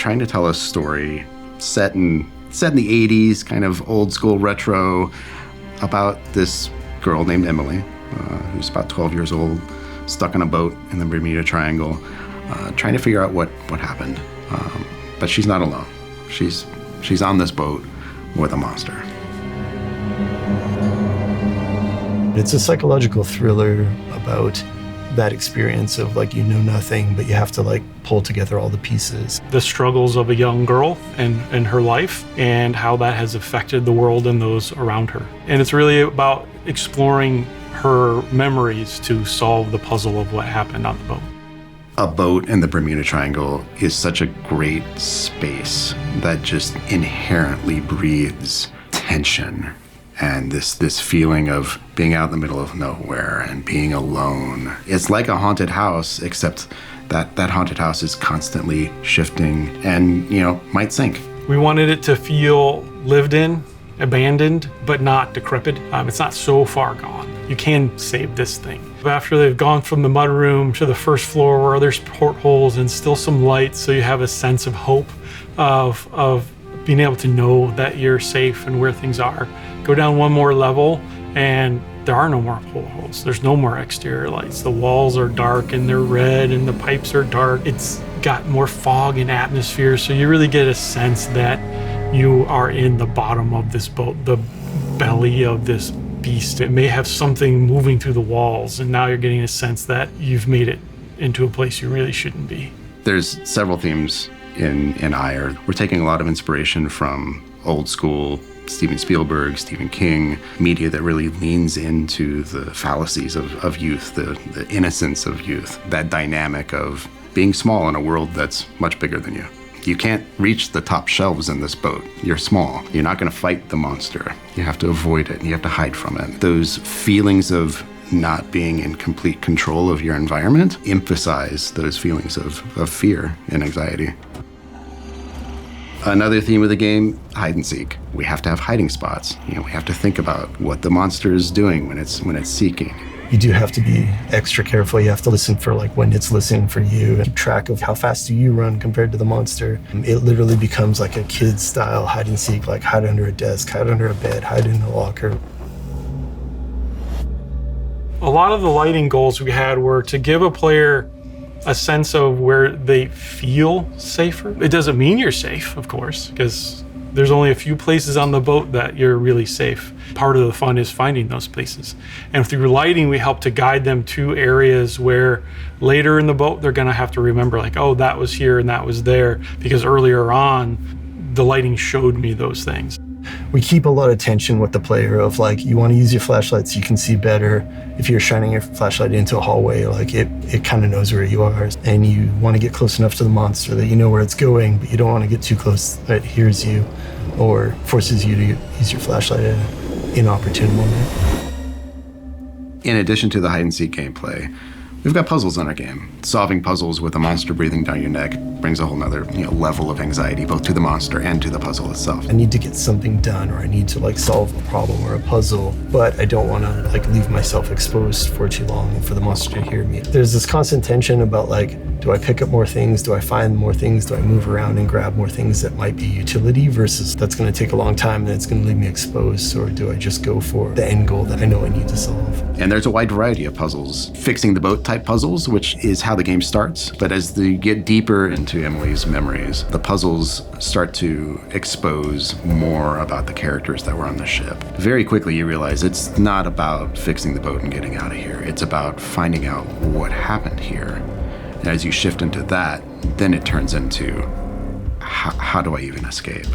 trying to tell a story set in the 80s, kind of old school retro, about this girl named Emily, who's about 12 years old, stuck on a boat in the Bermuda Triangle, trying to figure out what happened. But she's not alone. She's on this boat with a monster. It's a psychological thriller about that experience of like, you know nothing, but you have to like pull together all the pieces. The struggles of a young girl and her life and how that has affected the world and those around her. And it's really about exploring her memories to solve the puzzle of what happened on the boat. A boat in the Bermuda Triangle is such a great space that just inherently breathes tension and this feeling of being out in the middle of nowhere and being alone. It's like a haunted house, except that haunted house is constantly shifting and, might sink. We wanted it to feel lived in, abandoned, but not decrepit. It's not so far gone. You can save this thing. After they've gone from the mudroom to the first floor where there's portholes and still some lights, so you have a sense of hope of being able to know that you're safe and where things are. Go down one more level and there are no more portholes. There's no more exterior lights. The walls are dark and they're red and the pipes are dark. It's got more fog and atmosphere, so you really get a sense that you are in the bottom of this boat, the belly of this beast. It may have something moving through the walls, and now you're getting a sense that you've made it into a place you really shouldn't be. There's several themes in Ire. We're taking a lot of inspiration from old school Steven Spielberg, Stephen King, media that really leans into the fallacies of youth, the innocence of youth, that dynamic of being small in a world that's much bigger than you. You can't reach the top shelves in this boat. You're small. You're not going to fight the monster. You have to avoid it, and you have to hide from it. Those feelings of not being in complete control of your environment emphasize those feelings of fear and anxiety. Another theme of the game, hide and seek. We have to have hiding spots. We have to think about what the monster is doing when it's seeking. You do have to be extra careful. You have to listen for like when it's listening for you and keep track of how fast do you run compared to the monster. It literally becomes like a kid's style hide and seek, like hide under a desk, hide under a bed, hide in a locker. A lot of the lighting goals we had were to give a player a sense of where they feel safer. It doesn't mean you're safe, of course, because there's only a few places on the boat that you're really safe. Part of the fun is finding those places. And through lighting, we help to guide them to areas where later in the boat, they're gonna have to remember like, oh, that was here and that was there, because earlier on, the lighting showed me those things. We keep a lot of tension with the player of like, you want to use your flashlight so you can see better. If you're shining your flashlight into a hallway, like it kind of knows where you are. And you want to get close enough to the monster that you know where it's going, but you don't want to get too close that it hears you or forces you to use your flashlight at an inopportune moment. In addition to the hide and seek gameplay, we've got puzzles in our game. Solving puzzles with a monster breathing down your neck brings a whole nother level of anxiety, both to the monster and to the puzzle itself. I need to get something done, or I need to like solve a problem or a puzzle, but I don't want to like leave myself exposed for too long for the monster to hear me. There's this constant tension about like, do I pick up more things? Do I find more things? Do I move around and grab more things that might be utility versus that's going to take a long time and it's going to leave me exposed? Or do I just go for the end goal that I know I need to solve? And there's a wide variety of puzzles. Fixing the boat type puzzles, which is how the game starts. But as you get deeper into Emily's memories, the puzzles start to expose more about the characters that were on the ship. Very quickly you realize it's not about fixing the boat and getting out of here. It's about finding out what happened here. And as you shift into that, then it turns into how do I even escape?